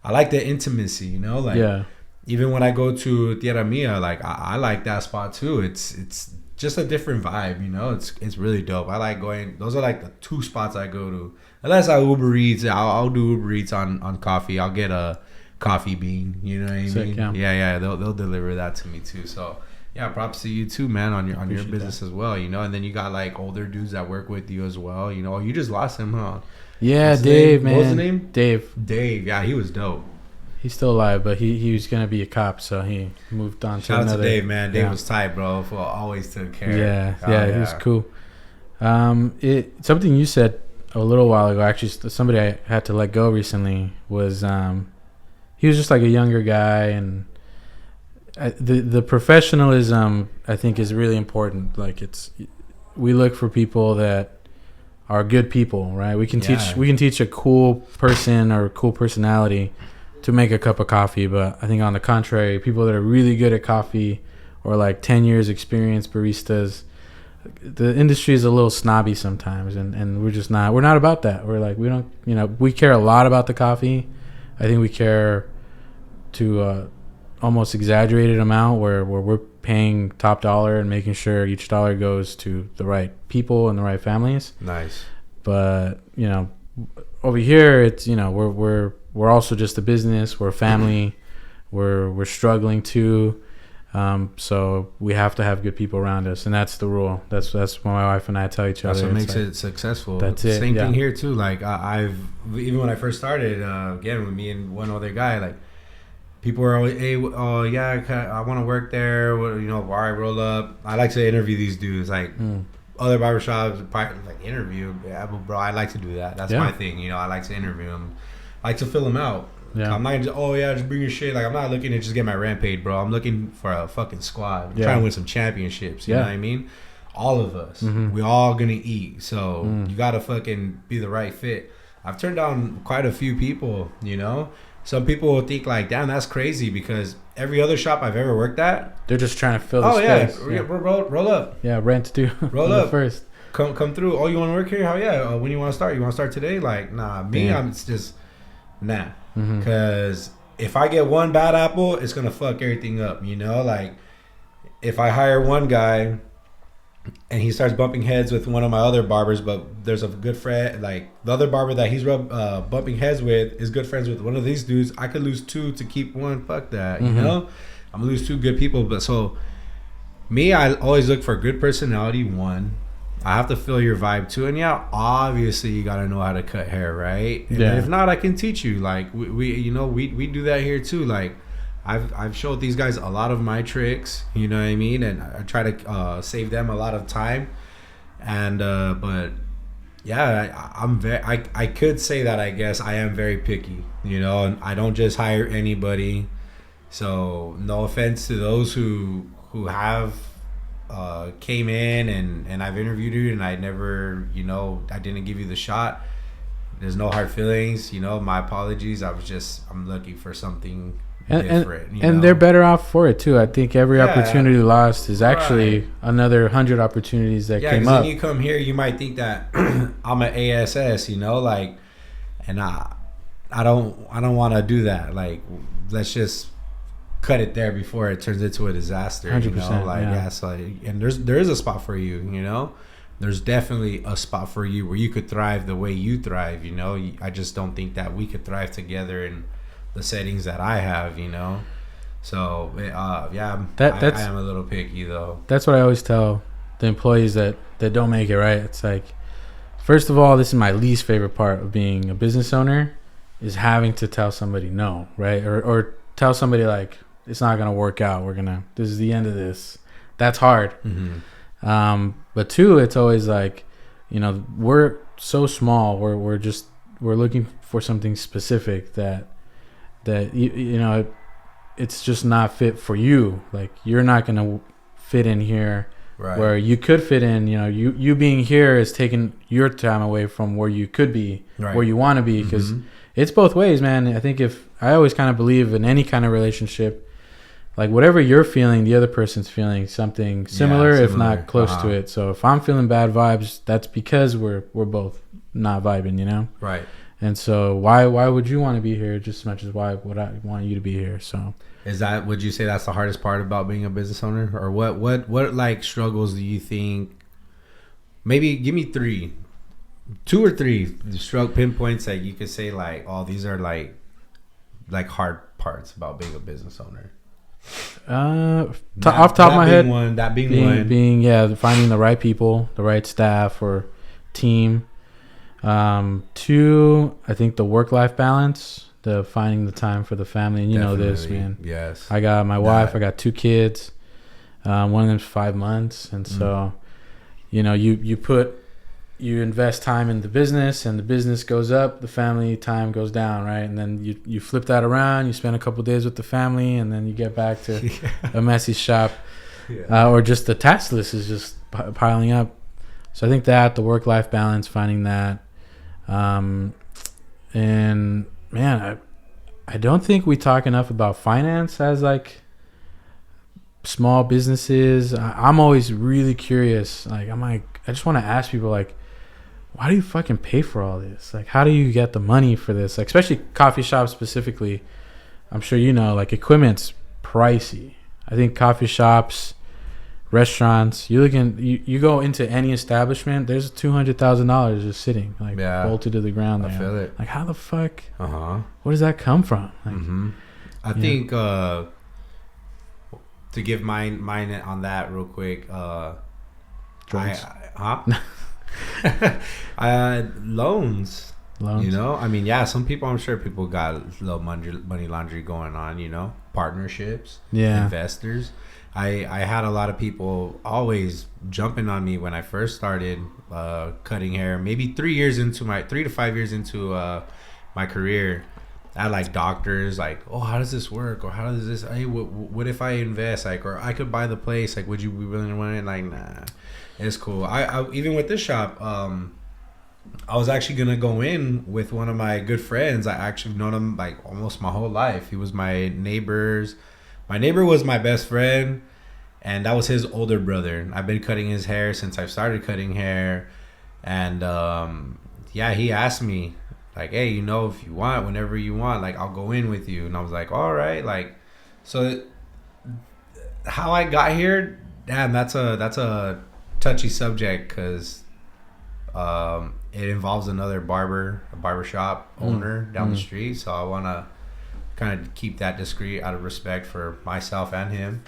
I like the intimacy, you know. Like even when I go to Tierra Mia, like I like that spot too. It's just a different vibe, you know. It's really dope. I like going. Those are like the 2 spots I go to. Unless I Uber Eats, I'll do Uber Eats on coffee. I'll get a coffee bean, you know what I mean? Yeah, they'll deliver that to me too. So yeah, props to you too, man, on your business that as well, you know. And then you got like older dudes that work with you as well, you know. You just lost him, huh? Yeah, Dave, man. What was his name? Dave, yeah, he was dope. He's still alive, but he was gonna be a cop, so he moved on. Shout out to Dave, man. Dave was tight, bro. Always took care. Yeah, he was cool. Something you said a little while ago, actually, somebody I had to let go recently was he was just like a younger guy, and the professionalism I think is really important. Like we look for people that are good people, right? We can teach a cool person or a cool personality to make a cup of coffee, but I think on the contrary, people that are really good at coffee or like 10 years experience baristas, the industry is a little snobby sometimes, and we're not about that. We're like, we don't, we care a lot about the coffee. I think we care to almost exaggerated amount where we're paying top dollar and making sure each dollar goes to the right people and the right families. Nice. But over here it's we're also just a business. We're a family. We're struggling too. So we have to have good people around us, and that's the rule. That's what my wife and I tell each other. That's what makes it successful. That's it. Same thing here too. Like I've even when I first started, again with me and one other guy, like people were always, hey, oh yeah, I want to work there. Where I roll up. I like to interview these dudes, like other barbershops, like interview. Yeah, but bro, I like to do that. That's my thing. I like to interview them. I like to fill them out. Yeah. I'm not just, just bring your shit. Like, I'm not looking to just get my rent paid, bro. I'm looking for a fucking squad. I'm trying to win some championships. You know what I mean? All of us. We all gonna eat. So you gotta fucking be the right fit. I've turned down quite a few people, Some people will think like, damn, that's crazy, because every other shop I've ever worked at, they're just trying to fill the space. Roll up. Yeah, rent too. Roll up first. Come through. Oh, you want to work here? Hell yeah. When you want to start? You want to start today? Like, nah. Me, it's just nah. Because if I get one bad apple, it's gonna fuck everything up. Like if I hire one guy and he starts bumping heads with one of my other barbers, but there's a good friend, like the other barber that he's bumping heads with is good friends with one of these dudes, I could lose two to keep one. Fuck that. I'm gonna lose two good people. But so me, I always look for good personality. One, I have to feel your vibe too, and obviously you gotta know how to cut hair, right? And if not, I can teach you. Like we do that here too. Like I've showed these guys a lot of my tricks, you know what I mean, and I try to save them a lot of time. And but yeah, I could say that I guess I am very picky, and I don't just hire anybody. So no offense to those who have came in and I've interviewed you and I never, I didn't give you the shot. There's no hard feelings, my apologies. I'm looking for something different. And they're better off for it too. I think every opportunity lost is actually another 100 opportunities that came up. When you come here, you might think that I'm an ASS, like, and I don't want to do that. Like, let's just cut it there before it turns into a disaster. 100%, so and there is a spot for you. There's definitely a spot for you where you could thrive the way you thrive. I just don't think that we could thrive together in the settings that I have. So I am a little picky though. That's what I always tell the employees that don't make it right. It's like, first of all, this is my least favorite part of being a business owner, is having to tell somebody no, right? Or tell somebody like, it's not gonna work out. This is the end of this. That's hard. But two, it's always like, we're so small. We're looking for something specific that it's just not fit for you. Like, you're not gonna fit in here. Right. Where you could fit in. You being here is taking your time away from where you could be, where you want to be, because it's both ways, man. I think I always kind of believe in any kind of relationship, like whatever you're feeling, the other person's feeling something similar, if not close to it. So if I'm feeling bad vibes, that's because we're both not vibing, Right. And so why would you want to be here just as much as why would I want you to be here? So would you say that's the hardest part about being a business owner? Or what like struggles do you think? Maybe give me 2 or 3 pinpoints that you could say like, oh, these are like hard parts about being a business owner. Off top of my head, being finding the right people, the right staff or team. 2, I think the work-life balance, the finding the time for the family, and know this, man. Yes, I got my wife. I got 2 kids. One of them's 5 months, and so you invest time in the business, and the business goes up, the family time goes down, right? And then you flip that around, you spend a couple days with the family, and then you get back to a messy shop, or just the task list is just piling up. So I think that the work-life balance, finding that, and man, I don't think we talk enough about finance as like small businesses. I'm always really curious. Like I just want to ask people like, why do you fucking pay for all this? Like, how do you get the money for this? Like, especially coffee shops specifically. I'm sure you know, like, equipment's pricey. I think coffee shops, restaurants, you go into any establishment, there's $200,000 just sitting, like, bolted to the ground. I feel it. Like, how the fuck? Where does that come from? Like, I think to give mine on that real quick. Drugs. Loans. You know, I mean, some people, I'm sure people got a little money laundry going on, you know, partnerships, investors. I had a lot of people always jumping on me when I first started cutting hair, maybe 3 to 5 years into my career. I had like doctors like, oh, how does this work? Or how does this, hey, what if I invest? Like, or I could buy the place. Like, would you be willing to run it? Like, nah, it's cool. I even with this shop, I was actually going to go in with one of my good friends. I actually known him like almost my whole life. He was my neighbor was my best friend, and that was his older brother. I've been cutting his hair since I started cutting hair. And he asked me like, hey, you know, if you want, whenever you want, like, I'll go in with you. And I was like, all right. Like, so how I got here, damn, that's a touchy subject, because it involves another barbershop owner down the street. So I want to kind of keep that discreet out of respect for myself and him.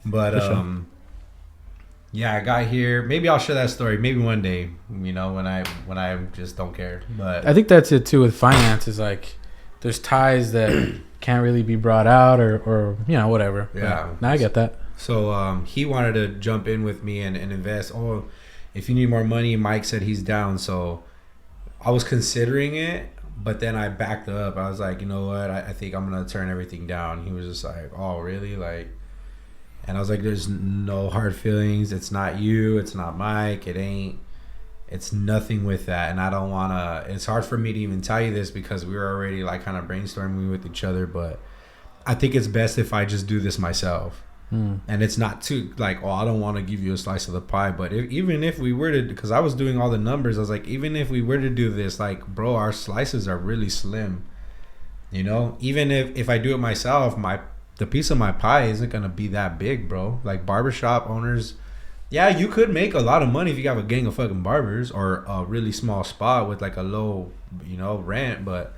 But I got here. Maybe I'll share that story maybe one day, you know, when I just don't care. But I think that's it too with finance, is like there's ties that can't really be brought out or you know, whatever. Yeah. Now I get that. So he wanted to jump in with me and invest. Oh, if you need more money, Mike said he's down. So I was considering it, but then I backed up. I was like, you know what? I think I'm going to turn everything down. He was just like, oh, really? Like, and I was like, there's no hard feelings. It's not you. It's not Mike. It's nothing with that. And I don't want to, it's hard for me to even tell you this because we were already like kind of brainstorming with each other, but I think it's best if I just do this myself. And it's not too like, oh, I don't want to give you a slice of the pie. But even if we were to, because I was doing all the numbers, I was like, even if we were to do this, like, bro, our slices are really slim. You know, even if I do it myself, the piece of my pie isn't going to be that big, bro. Like, barbershop owners, you could make a lot of money if you have a gang of fucking barbers or a really small spot with like a low, you know, rent. But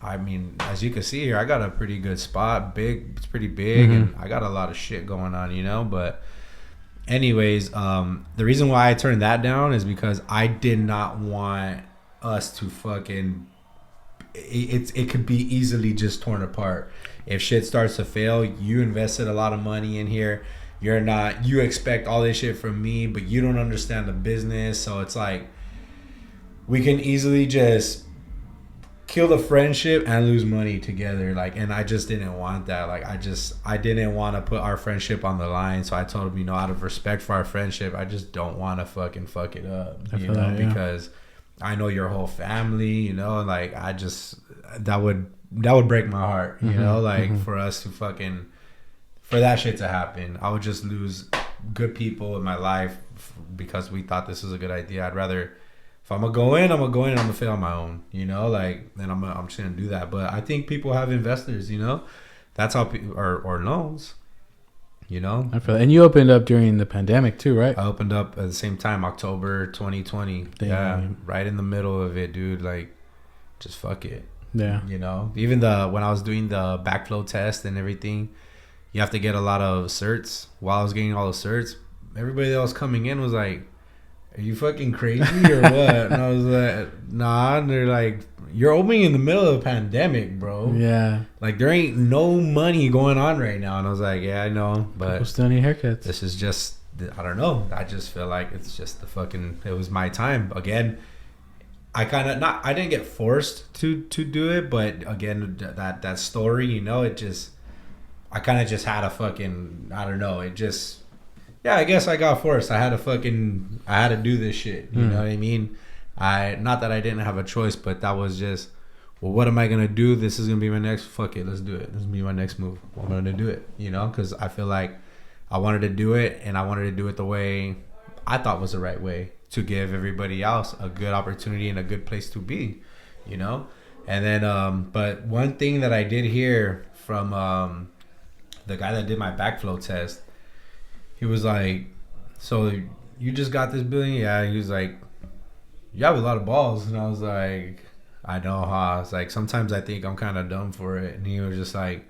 I mean, as you can see here, I got a pretty good spot. It's pretty big, and I got a lot of shit going on, you know. But anyways, the reason why I turned that down is because I did not want us to fucking. It could be easily just torn apart if shit starts to fail. You invested a lot of money in here. You expect all this shit from me, but you don't understand the business. So it's like we can easily just kill the friendship and lose money together. Like, and I just didn't want that. Like, I didn't want to put our friendship on the line. So I told him, you know, out of respect for our friendship, I just don't want to fucking fuck it up, you know, because I know your whole family, you know, like that would break my heart, you know, like for us to fucking, for that shit to happen, I would just lose good people in my life because we thought this was a good idea. I'd rather, if I'm gonna go in, I'm gonna fail on my own, you know, like, then I'm just gonna do that. But I think people have investors, you know, that's how people, or loans, you know. I feel, and you opened up during the pandemic too, right? I opened up at the same time, October 2020. Damn. Yeah, right in the middle of it, dude. Like, just fuck it. Yeah, you know, even when I was doing the backflow test and everything, you have to get a lot of certs. While I was getting all the certs, everybody that was coming in was like, are you fucking crazy or what? And I was like, nah. And they're like, you're opening in the middle of a pandemic, bro. Yeah. Like, there ain't no money going on right now. And I was like, yeah, I know. But people still need haircuts. This is just, I don't know. I just feel like it's just it was my time. Again, I didn't get forced to do it. But again, that story, you know, I kind of just had a fucking, I don't know. yeah, I guess I got forced. I had to do this shit. You know what I mean? Not that I didn't have a choice, but that was just, well, what am I going to do? This is going to be my next, fuck it, let's do it. This is going to be my next move. I'm going to do it, you know, because I feel like I wanted to do it, and I wanted to do it the way I thought was the right way to give everybody else a good opportunity and a good place to be, you know? And then, but one thing that I did hear from the guy that did my backflow test, he was like, so you just got this building? Yeah. He was like, you have a lot of balls. And I was like, I know, huh? It's like, sometimes I think I'm kind of dumb for it. And he was just like,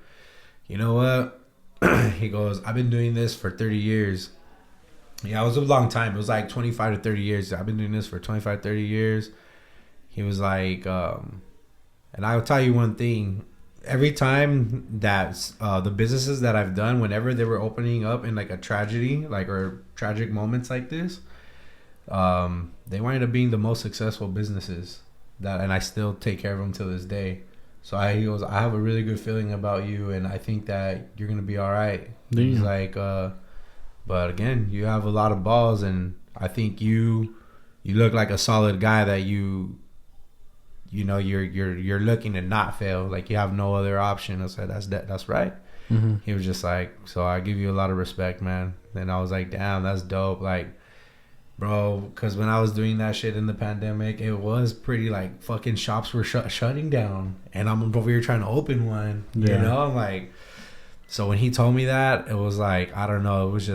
you know what? He goes, I've been doing this for 30 years. Yeah, it was a long time. It was like 25 to 30 years. I've been doing this for 25, 30 years. He was like, and I'll tell you one thing. Every time that the businesses that I've done, whenever they were opening up in like a tragedy, like, or tragic moments like this, they wind up being the most successful businesses and I still take care of them till this day. So he goes, I have a really good feeling about you, and I think that you're gonna be all right. He's like, but again, you have a lot of balls, and I think you look like a solid guy that you know you're looking to not fail. Like, you have no other option. I said, that's right. Mm-hmm. He was just like, so I give you a lot of respect, man. Then I was like, damn, that's dope. Like, bro, because when I was doing that shit in the pandemic, it was pretty, like, fucking shops were shutting down, and I'm over here trying to open one. You know, I'm like, so when he told me that, it was like, I don't know, it was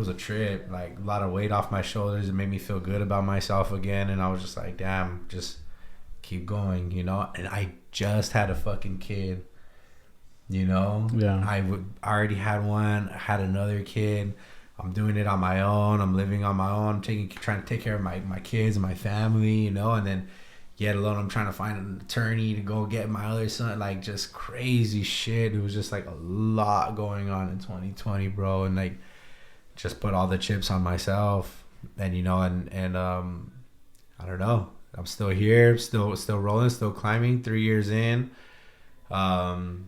a trip. Like, a lot of weight off my shoulders. It made me feel good about myself again, and I was just like, damn, just keep going, you know. And I just had a fucking kid, you know. I already had one, had another kid. I'm doing it on my own. I'm living on my own. Trying to take care of my kids and my family, you know. And then, yet alone, I'm trying to find an attorney to go get my other son. Like, just crazy shit. It was just like a lot going on in 2020, bro. And like, just put all the chips on myself. And you know, and I don't know. I'm still here, still rolling, still climbing. 3 years in. Signed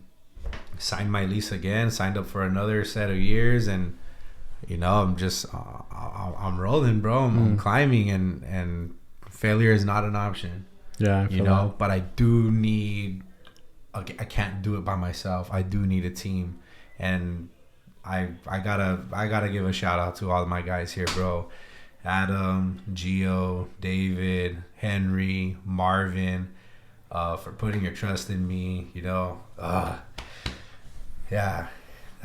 my lease again. Signed up for another set of years, and you know, I'm just I'm rolling, bro. I'm climbing, and failure is not an option. Yeah, you know. That. But I do need. I can't do it by myself. I do need a team, and I gotta give a shout out to all of my guys here, bro. Adam, Gio, David, Henry, Marvin, for putting your trust in me. You know, yeah.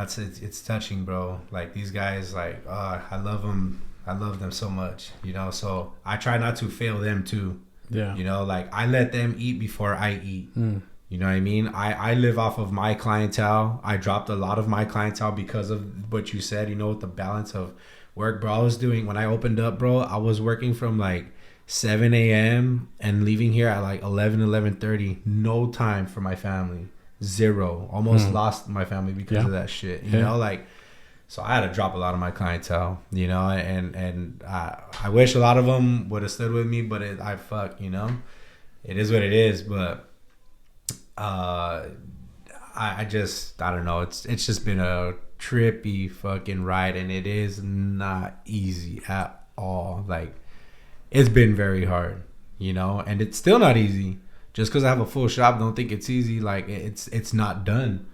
It's touching, bro. Like, these guys, like, I love them. I love them so much, you know. So I try not to fail them too. Yeah. You know, like, I let them eat before I eat. You know what I mean? I live off of my clientele. I dropped a lot of my clientele because of what you said, you know, with the balance of work, bro. I was doing, when I opened up, bro, I was working from like 7 a.m. and leaving here at like 11:30. No time for my family. Zero. Almost lost my family because of that shit. You know, like, so I had to drop a lot of my clientele, you know, and I wish a lot of them would have stood with me, but you know, it is what it is. But I don't know. It's just been a trippy fucking ride, and it is not easy at all. Like, it's been very hard, you know, and it's still not easy. Just because I have a full shop, don't think it's easy. Like, it's not done.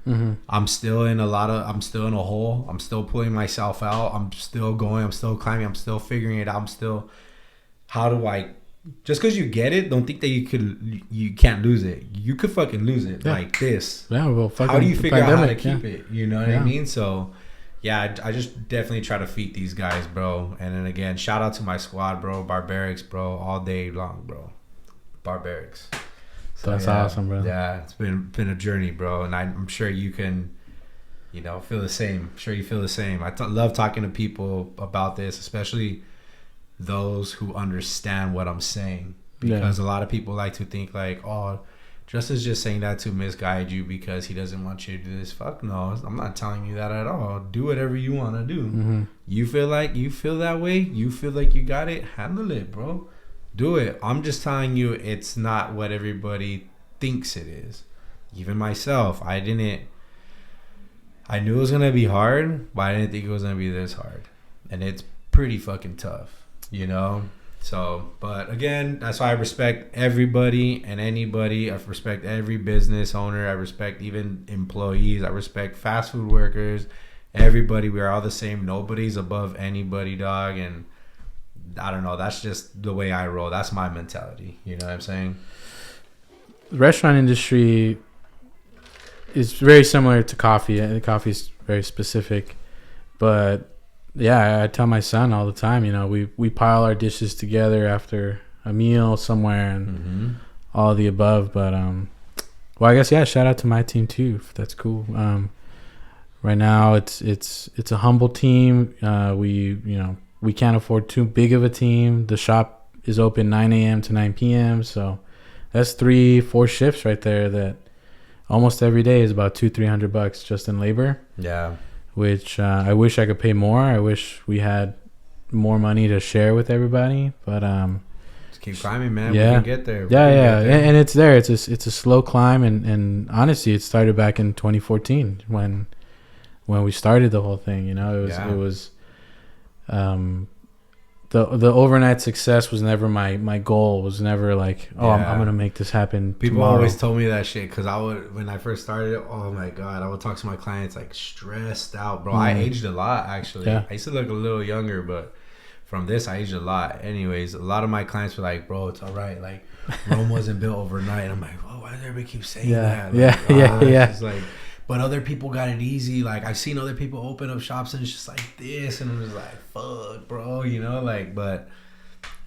I'm still in a hole. I'm still pulling myself out. I'm still going. I'm still climbing. I'm still figuring it out. How do I, just because you get it, don't think that you can't lose it. You could fucking lose it like this. Yeah, well, how do you figure out how to keep it? You know what I mean? So, yeah, I just definitely try to feed these guys, bro. And then again, shout out to my squad, bro. Barberrics, bro. All day long, bro. Barberrics. So, that's awesome, bro. Yeah, it's been a journey, bro, and I'm sure you can, you know, feel the same. I'm sure you feel the same. I love talking to people about this, especially those who understand what I'm saying, because a lot of people like to think like, oh, Justin's just saying that to misguide you because he doesn't want you to do this. Fuck no, I'm not telling you that at all. Do whatever you want to do. You feel that way, you feel like you got it, handle it, bro. Do it. I'm just telling you, it's not what everybody thinks it is. Even myself, I knew it was going to be hard, but I didn't think it was going to be this hard. and it's pretty fucking tough, you know. So, but again, that's why I respect everybody and anybody. I respect every business owner. I respect even employees. I respect fast food workers. Everybody, we're all the same. Nobody's above anybody, dog. And I don't know. That's just the way I roll. That's my mentality. You know what I'm saying? The restaurant industry is very similar to coffee. The coffee is very specific, but yeah, I tell my son all the time, you know, we pile our dishes together after a meal somewhere and all of the above. But well, I guess yeah, shout out to my team too. That's cool. Right now it's a humble team. We can't afford too big of a team. The shop is open 9 a.m. to 9 p.m. So that's 3-4 shifts right there. That almost every day is about $200-$300 just in labor. Yeah. Which I wish I could pay more. I wish we had more money to share with everybody. But just keep climbing, man. Yeah. We can get there. And it's there. It's a slow climb, and honestly, it started back in 2014 when we started the whole thing. You know, it was the overnight success was never my goal. Was never like, I'm gonna make this happen. People tomorrow. always told me that shit because when I first started, oh my god, I would talk to my clients like stressed out, bro. I aged a lot actually. I used to look a little younger, but from this I aged a lot. Anyways, a lot of my clients were like, bro, it's all right. Like Rome wasn't built overnight. I'm like, oh, why does everybody keep saying that? Like, it's like, but other people got it easy. Like I've seen other people open up shops and it's just like this, and I'm just like, fuck, bro, you know, like, but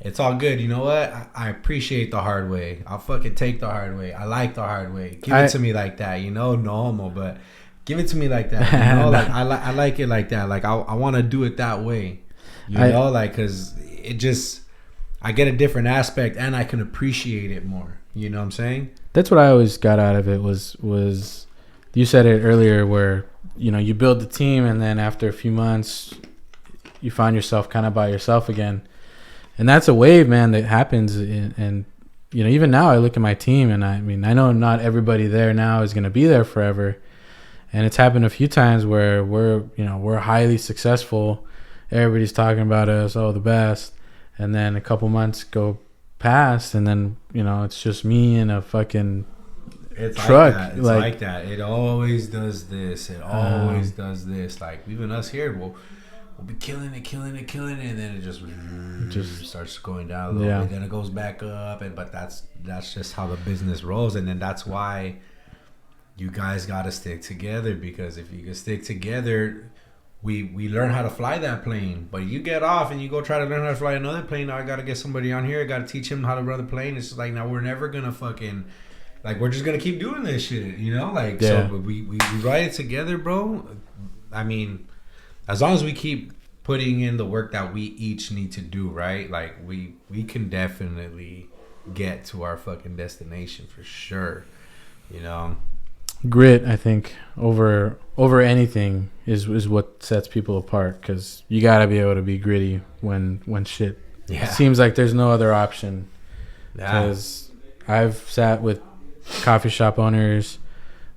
it's all good. You know what? I appreciate the hard way. I'll fucking take the hard way. I like the hard way. Give it to me like that, you know, normal, but give it to me like that, you know, like I like it like that. Like I want to do it that way, you know, like, cause it just, I get a different aspect and I can appreciate it more. You know what I'm saying? That's what I always got out of it was you said it earlier where, you know, you build the team and then after a few months you find yourself kind of by yourself again. And that's a wave, man, that happens. And, you know, even now I look at my team and I mean, I know not everybody there now is going to be there forever. And it's happened a few times where we're highly successful. Everybody's talking about us, the best. And then a couple months go past and then, you know, it's just me and a fucking truck. It's like that. It always does this. It always does this. Like even us here, we'll be killing it, and then it just starts going down a little bit. Then it goes back up, but that's just how the business rolls. And then that's why you guys got to stick together, because if you can stick together, we learn how to fly that plane. But you get off and you go try to learn how to fly another plane. Now I got to get somebody on here. I got to teach him how to run the plane. It's just like, now we're never gonna fucking. Like, we're just going to keep doing this shit, you know? Like, so we ride it together, bro. I mean, as long as we keep putting in the work that we each need to do, right? Like, we can definitely get to our fucking destination for sure, you know? Grit, I think, over anything is what sets people apart, because you got to be able to be gritty when shit seems like there's no other option. Because I've sat with coffee shop owners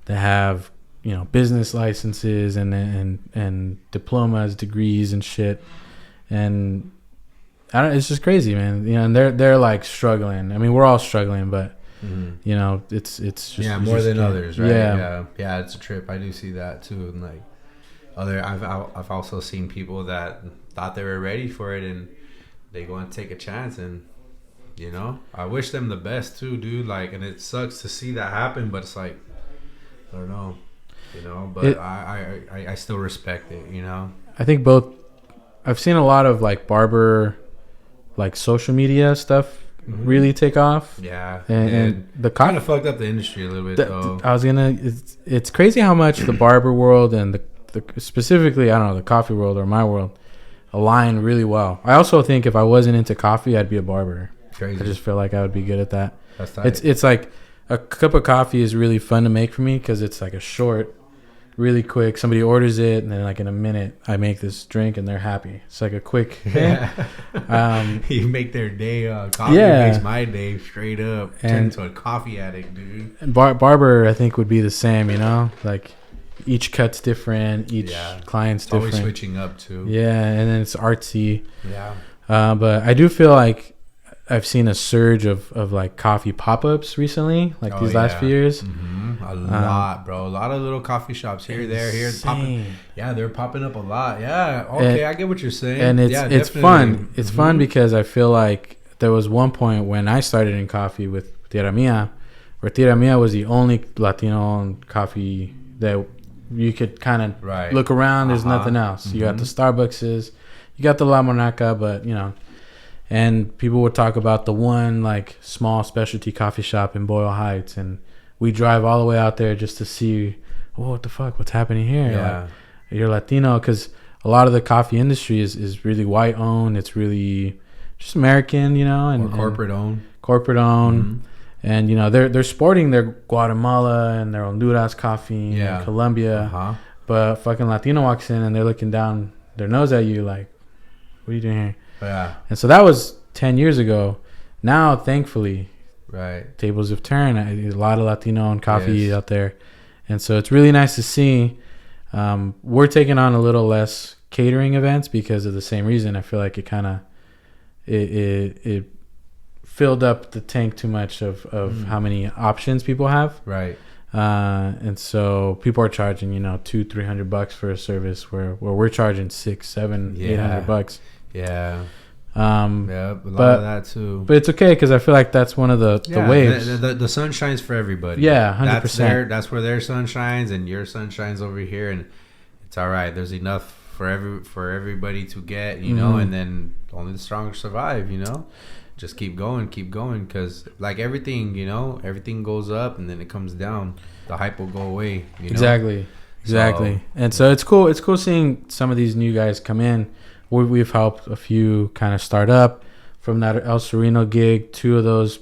that have, you know, business licenses and diplomas, degrees and shit, and it's just crazy, man. You know, and they're like struggling. I mean, we're all struggling, but you know, it's just more than others, right? Yeah, it's a trip. I do see that too, and like I've also seen people that thought they were ready for it and they go and take a chance, and you know, I wish them the best too, dude. Like, and it sucks to see that happen, but it's like, I don't know, you know. But I still respect it, you know. I think both. I've seen a lot of like barber, like social media stuff really take off. Yeah, and the kind of fucked up the industry a little bit. Though I was gonna. It's crazy how much the barber world and the specifically, I don't know, the coffee world or my world align really well. I also think if I wasn't into coffee, I'd be a barber. Crazy. I just feel like I would be good at that. That's tight. It's like a cup of coffee is really fun to make for me because it's like a short, really quick. Somebody orders it and then like in a minute I make this drink and they're happy. It's like a quick thing. You make their day. Coffee makes my day straight up. Turn into a coffee addict, dude. And barber I think would be the same. You know, like each cut's different, each client's different. Always switching up too. Yeah, and then it's artsy. Yeah. But I do feel like I've seen a surge of like coffee pop-ups recently, like these last few years. Mm-hmm. A lot, bro. A lot of little coffee shops here, there, here. Popping. Yeah, they're popping up a lot. Yeah. Okay, I get what you're saying. And it's fun. It's fun because I feel like there was one point when I started in coffee with Tierra Mia, where Tierra Mia was the only Latino coffee that you could kind of look around. There's nothing else. You got the Starbuckses, you got the La Monaca, but you know. And people would talk about the one like small specialty coffee shop in Boyle Heights, and we drive all the way out there just to see, what the fuck, what's happening here? Yeah, like, you're Latino, because a lot of the coffee industry is really white owned. It's really just American, you know, and corporate owned. Mm-hmm. And you know they're sporting their Guatemala and their Honduras coffee, and Colombia, but fucking Latino walks in and they're looking down their nose at you like, what are you doing here? Yeah. And so that was 10 years ago. Now, thankfully, tables have turned. A lot of Latino and coffee out there. And so it's really nice to see. We're taking on a little less catering events because of the same reason. I feel like it kind of it filled up the tank too much of how many options people have. Right. And so people are charging, $200-$300 for a service where we're charging $600-$700 $800. Yeah. A lot of that too. But it's okay because I feel like that's one of the waves. The sun shines for everybody. Yeah, 100%. That's where their sun shines, and your sun shines over here, and it's all right. There's enough for everybody to get, know, and then only the stronger survive. Just keep going, because like everything, everything goes up and then it comes down. The hype will go away. Exactly. And so it's cool. It's cool seeing some of these new guys come in. We've helped a few kind of start up from that El Sereno gig. 2 of those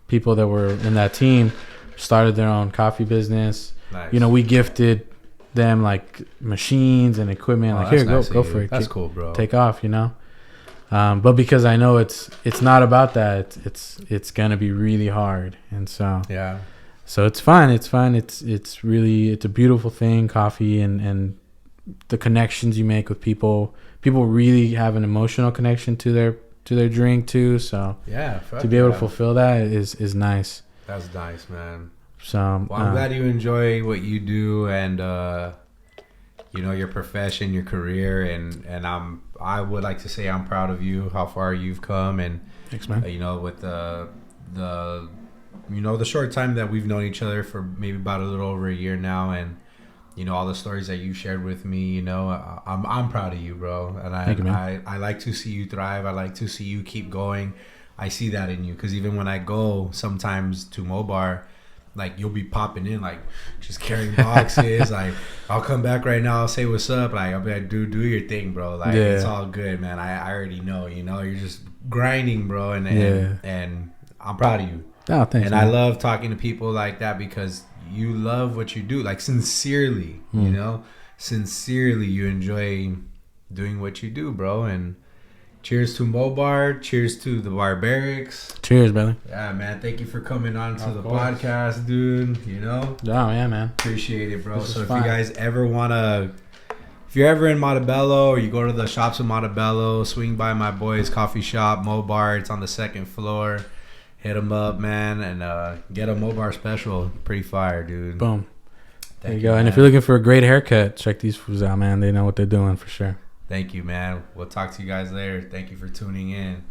people that were in that team started their own coffee business. Nice. We gifted them like machines and equipment. Like, here, nice go for it. That's cool, bro. Take off, But because I know it's not about that. It's gonna be really hard, and so So it's fun. It's a beautiful thing. Coffee and the connections you make with people really have an emotional connection to their drink too, so to be able to fulfill that is nice. That's nice, man. So I'm glad you enjoy what you do, and your profession, your career, and I would like to say I'm proud of you, how far you've come, and thanks, man. With the short time that we've known each other, for maybe about a little over a year now, and all the stories that you shared with me, I'm proud of you, bro. And I like to see you thrive. I like to see you keep going. I see that in you, because even when I go sometimes to MOBAR, like, you'll be popping in, like, just carrying boxes. Like, I'll come back right now, I'll say what's up. Like, I'll be like, do your thing, bro. Like, it's all good, man. I already know, you're just grinding, bro. And I'm proud of you. Oh, thanks. And man. I love talking to people like that, because you love what you do, like, sincerely, sincerely you enjoy doing what you do, bro. And cheers to MOBAR, cheers to the Barberrics. Cheers, brother. Yeah, man, thank you for coming on to the podcast, dude. Oh yeah, man, appreciate it, bro. So if you guys ever if you're ever in Montebello, or you go to the shops in Montebello, swing by my boy's coffee shop, MOBAR. It's on the 2nd floor. Hit them up, man, and get a MOBAR special. Pretty fire, dude. Boom. There you go. Man. And if you're looking for a great haircut, check these fools out, man. They know what they're doing for sure. Thank you, man. We'll talk to you guys later. Thank you for tuning in.